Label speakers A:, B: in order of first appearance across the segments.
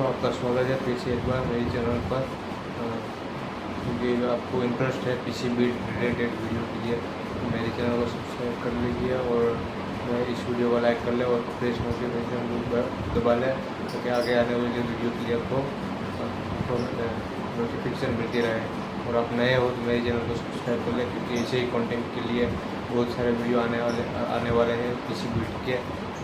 A: आपका स्वागत है फिर से एक बार मेरे चैनल पर। क्योंकि आपको इंटरेस्ट है पीसी बिल्ड रिलेटेड वीडियो के लिए तो मेरे चैनल को सब्सक्राइब कर लीजिए और इस वीडियो को लाइक कर ले और प्रेस नोटिफिकेशन दबा लें ताकि आगे आने वाली वीडियो के लिए आपको नोटिफिकेशन मिलती रहे। और आप नए हो तो मेरे चैनल को सब्सक्राइब कर लें क्योंकि ऐसे ही कंटेंट के लिए बहुत सारे वीडियो आने वाले हैं पीसी बिल्ड के।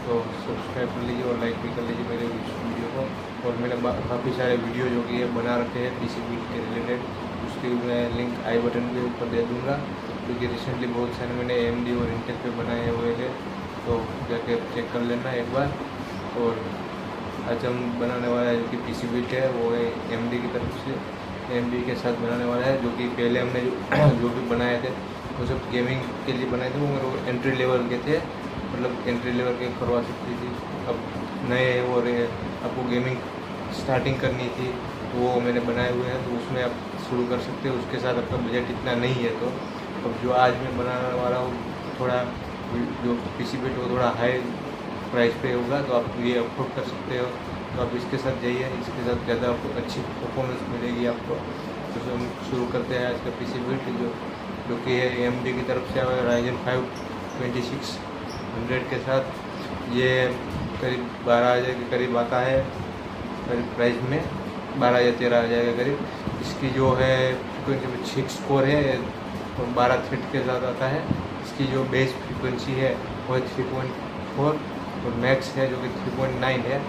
A: तो सब्सक्राइब कर लीजिए और लाइक भी कर लीजिए मेरे वीडियो को। और मैंने काफ़ी सारे वीडियो जो कि बना रखे हैं पीसी बिल्ड के रिलेटेड, उसकी मैं लिंक आई बटन के ऊपर दे दूँगा क्योंकि रिसेंटली बहुत सारे मैंने AMD और इंटेल पे बनाए हुए थे, तो जाके चेक कर लेना एक बार। और आज हम बनाने वाला है जो कि पीसी बिल्ड है वो है AMD की तरफ से, AMD के साथ बनाने वाला है। जो कि पहले हमने जो भी बनाए थे वो सब गेमिंग के लिए बनाए थे, वो मेरे एंट्री लेवल के थे, मतलब एंट्री लेवल के करवा सकती थी। अब नए और आपको गेमिंग स्टार्टिंग करनी थी तो वो मैंने बनाए हुए हैं, तो उसमें आप शुरू कर सकते हो। उसके साथ आपका बजट इतना नहीं है तो अब जो आज मैं बनाने वाला हूँ थोड़ा जो पीसी बिल्ड वो थोड़ा हाई प्राइस पे होगा, तो आप ये अफोर्ड कर सकते हो। तो आप इसके साथ जाइए, इसके साथ ज़्यादा आपको अच्छी परफॉर्मेंस मिलेगी आपको। तो हम शुरू करते हैं आज का पीसी बिल्ड जो कि है AMD की तरफ से आया Ryzen 5 2600 के साथ। ये करीब 12,000 के करीब आता है, करीब प्राइस में 12 या 13,000 के करीब। इसकी जो है 6 कोर है और 12 थ्रेड के साथ आता है। इसकी जो बेस फ्रीक्वेंसी है वो 3.4 और मैक्स है जो कि 3.9 है।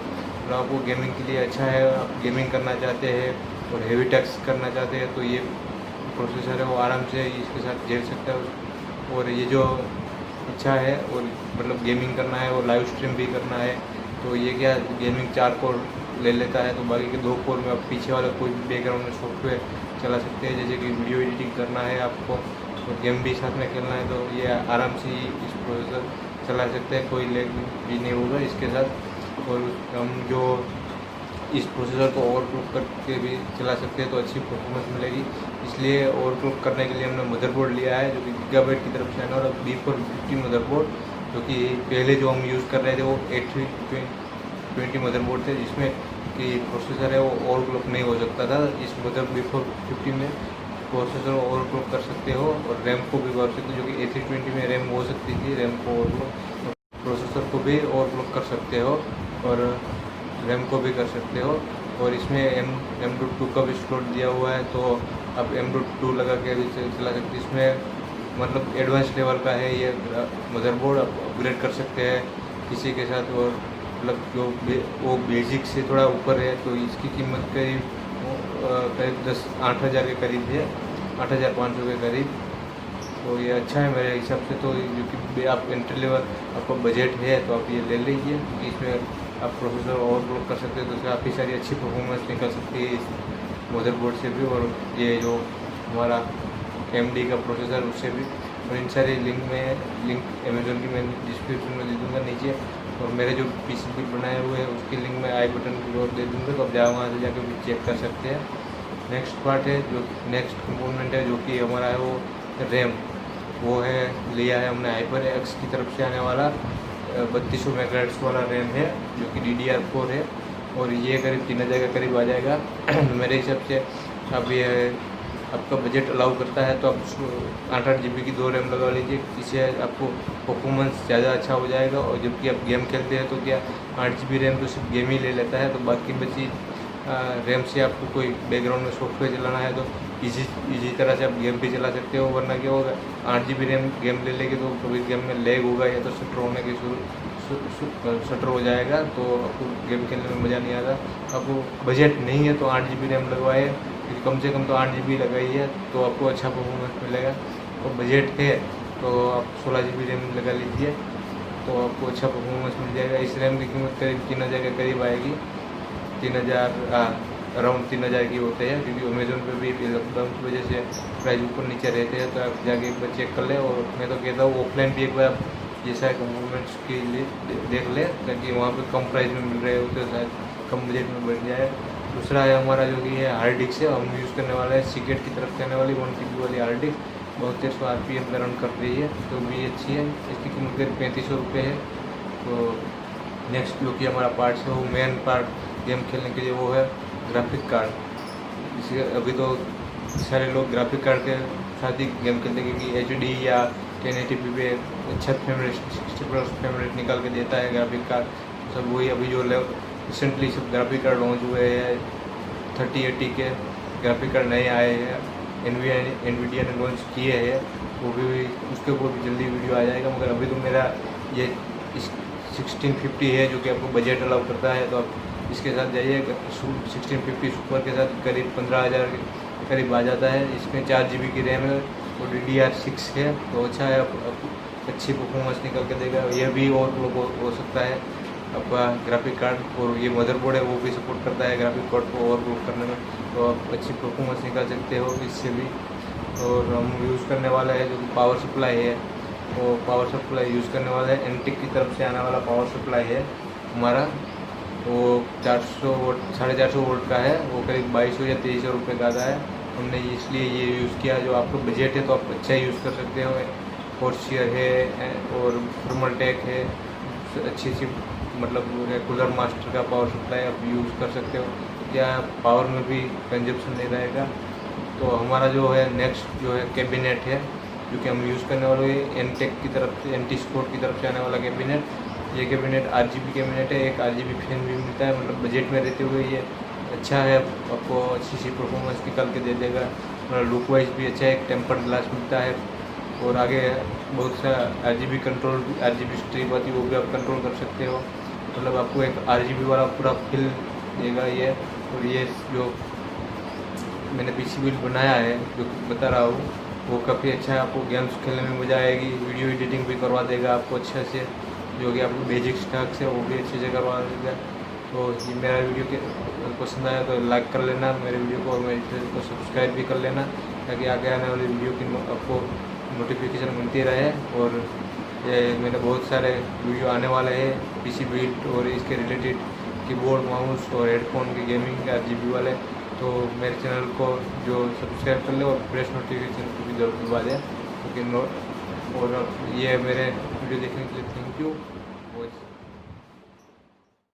A: तो आपको गेमिंग के लिए अच्छा है, आप गेमिंग करना चाहते हैं और हेवी टैक्स करना चाहते हैं तो ये प्रोसेसर है वो आराम से इसके साथ झेल सकता है। और ये जो अच्छा है और मतलब गेमिंग करना है और लाइव स्ट्रीम भी करना है तो ये क्या गेमिंग 4 कोर ले लेता है, तो बाकी के 2 कोर में आप पीछे वाला कोई भी बैकग्राउंड में सॉफ्टवेयर चला सकते हैं, जैसे कि वीडियो एडिटिंग करना है आपको और गेम भी साथ में खेलना है तो ये आराम से ही इस प्रोसेसर चला सकते हैं, कोई लैग भी नहीं होगा इसके साथ। और हम जो इस प्रोसेसर को ओवरक्लॉक करके भी चला सकते हैं तो अच्छी परफॉर्मेंस मिलेगी। इसलिए ओवरक्लॉक करने के लिए हमने मदरबोर्ड लिया है जो कि गीगाबाइट की तरफ से है और B450 मदरबोर्ड, जो कि पहले जो हम यूज़ कर रहे थे वो 8320 मदरबोर्ड थे जिसमें कि प्रोसेसर है वो ओवरक्लॉक नहीं हो सकता था। इस B450 में प्रोसेसर ओवरक्लॉक कर सकते हो और रैम को भी कर सकते हो, जो कि A320 में रैम हो सकती थी, रैम को ओवरक्लॉक प्रोसेसर को भी ओवरक्लॉक कर सकते हो और रैम को भी कर सकते हो। और इसमें M.2 का भी स्लॉट दिया हुआ है तो आप M.2 लगा के भी चला सकते हैं। इसमें मतलब एडवांस लेवल का है ये मदरबोर्ड, आप अपग्रेड कर सकते हैं किसी के साथ। और मतलब जो वो बेसिक से थोड़ा ऊपर है तो इसकी कीमत करीब 8,000 के करीब है, 8,500 के करीब। तो ये अच्छा है मेरे हिसाब से। तो जो कि आप एंट्री लेवल आपका बजट है तो आप ये ले लीजिए क्योंकि इसमें आप प्रोसेसर ओवरक्लॉक कर सकते हैं तो काफ़ी सारी अच्छी परफॉर्मेंस निकल सकती है इस मदरबोर्ड से भी और ये जो हमारा AMD का प्रोसेसर उससे भी। और इन सारी लिंक अमेज़न की मैं डिस्क्रिप्शन में दे दूँगा नीचे, और मेरे जो पीसी बिल्ड बनाए हुए हैं उसकी लिंक मैं आई बटन की ओर दे दूँगा, तो आप जाओ वहाँ से जाकर भी चेक कर सकते हैं। नेक्स्ट पार्ट है जो नेक्स्ट कंपोनेंट है जो कि हमारा है वो रैम, वो है लिया है हमने HyperX की तरफ से आने वाला 3200 मेगाहर्ट्ज़ वाला रैम है जो कि DDR4 है और ये करीब 3,000 के करीब आ जाएगा। मेरे हिसाब से अब ये आपका बजट अलाउ करता है तो आप 8 GB की 2 रैम लगा लीजिए, इससे आपको परफॉर्मेंस ज़्यादा अच्छा हो जाएगा। और जबकि आप गेम खेलते हैं तो क्या 8 GB रैम तो सिर्फ गेम ही ले लेता है, तो बाकी बची रैम से आपको कोई बैकग्राउंड में सॉफ्टवेयर चलाना है तो इजी तरह से आप गेम भी चला सकते हो। वरना क्या होगा 8 GB रैम गेम ले लेंगे तो कभी गेम में लैग होगा या तो शटर होने के शटर हो जाएगा तो आपको गेम खेलने में मज़ा नहीं आता। आपको बजट नहीं है तो 8 GB रैम लगवाए, क्योंकि कम से कम तो 8 GB लगाइए तो आपको अच्छा परफॉर्मेंस मिलेगा। और बजट है तो आप 16 GB रैम लगा लीजिए तो आपको अच्छा परफॉर्मेंस मिल जाएगा। इस रैम की कीमत करीब 3,000 के करीब आएगी, 3,000 अराउंड 3,000 की होते हैं, क्योंकि अमेज़न पे भी लॉकडाउन की वजह से प्राइस ऊपर नीचे रहते हैं। तो आप जाके एक बार चेक कर लें। और मैं तो कहता हूँ ऑफलाइन भी एक बार आप जैसा कंपोनेंट्स के लिए देख लें ताकि वहाँ पे कम प्राइस में मिल रहे होते हैं, शायद कम बजट में बन जाए। दूसरा है हमारा जो कि है हार्ड डिस्क है, हम यूज़ करने वाला है सीक्रेट की तरफ से आने वाली 1 TB वाली हार्ड डिस्क, 3200 RPM पर रन कर रही है तो भी अच्छी है। इसकी कीमत करीब 3500 रुपये है। तो नेक्स्ट जो कि हमारा पार्ट है वो मेन पार्ट गेम खेलने के लिए, वो है ग्राफिक कार्ड। इसी अभी तो सारे लोग ग्राफिक कार्ड के साथ ही गेम खेलते हैं, क्योंकि HD या 1080p पे अच्छा फ्रेम रेट 60+ फ्रेम रेट निकाल के देता है ग्राफिक कार्ड। सब वही अभी जो रिसेंटली सब ग्राफिक कार्ड लॉन्च हुए हैं, 3080 के ग्राफिक कार्ड नए आए हैं, एनवीडिया ने लॉन्च किए हैं, वो भी उसके ऊपर भी जल्दी वीडियो आ जाएगा। मगर अभी तो मेरा ये 1650 है जो कि आपको बजट अलाउ करता है, तो आप इसके साथ जाइए। 1650 सुपर के साथ करीब 15,000 के करीब आ जाता है। इसमें 4 GB की रैम है और DDR6 है, तो अच्छा है, अच्छी परफॉर्मेंस निकल के देगा। यह भी और लोग हो सकता है आपका ग्राफिक कार्ड, और ये मदरबोर्ड है वो भी सपोर्ट करता है ग्राफिक कार्ड को ओवरक्लॉक करने में, तो आप अच्छी परफॉर्मेंस निकाल सकते हो इससे भी। और हम यूज़ करने वाला है जो कि पावर सप्लाई है, वो पावर सप्लाई यूज़ करने वाला है एनटेक की तरफ से आने वाला पावर सप्लाई है हमारा, वो 400 वोल्ट 450 वोल्ट का है, वो करीब 2200 या 2300 रुपये का आता है। हमने इसलिए ये यूज़ किया, जो आपको बजट है तो आप अच्छा यूज़ कर सकते हो। फोर्शियर है और थर्मलटेक है, अच्छी मतलब कूलर मास्टर का पावर सप्लाई आप यूज़ कर सकते हो, क्या पावर में भी कंजप्शन नहीं रहेगा। तो हमारा जो है नेक्स्ट जो है कैबिनेट है, जो कि हम यूज़ करने वाले एनटेक की तरफ से, एंटी स्पोर्ट की तरफ से आने वाला कैबिनेट। ये कैबिनेट RGB कैबिनेट है, एक RGB फैन भी मिलता है, मतलब बजट में रहते हुए ये अच्छा है, आपको अच्छी सी परफॉर्मेंस निकाल के दे देगा। लुक वाइज भी अच्छा है, एक टेम्पर्ड ग्लास मिलता है, और आगे बहुत सा RGB कंट्रोल, RGB स्ट्रिप आती है, वो भी आप कंट्रोल कर सकते हो। मतलब आपको एक RGB वाला पूरा फील देगा ये। और ये जो मैंने PC बिल्ड बनाया है जो बता रहा हूँ, वो काफ़ी अच्छा है, आपको गेम्स खेलने में मज़ा आएगी, वीडियो एडिटिंग भी करवा देगा आपको अच्छे से, जो कि आपको बेसिक स्टॉक्स है वो भी अच्छे से करवा देगा। तो ये मेरा वीडियो के पसंद आया तो लाइक कर लेना मेरे वीडियो को, और मेरे चैनल को सब्सक्राइब भी कर लेना, ताकि आगे आने वाली वीडियो की आपको नोटिफिकेशन मिलती रहे। और ये मेरे बहुत सारे वीडियो आने वाले हैं PC बिल्ड और इसके रिलेटेड, कीबोर्ड, माउस और हेडफोन के गेमिंग के RGB वाले। तो मेरे चैनल को जो सब्सक्राइब कर ले और प्रेस नोटिफिकेशन को भी जरूर दबा दें, क्योंकि और ये मेरे वीडियो देखने के लिए थैंक यू।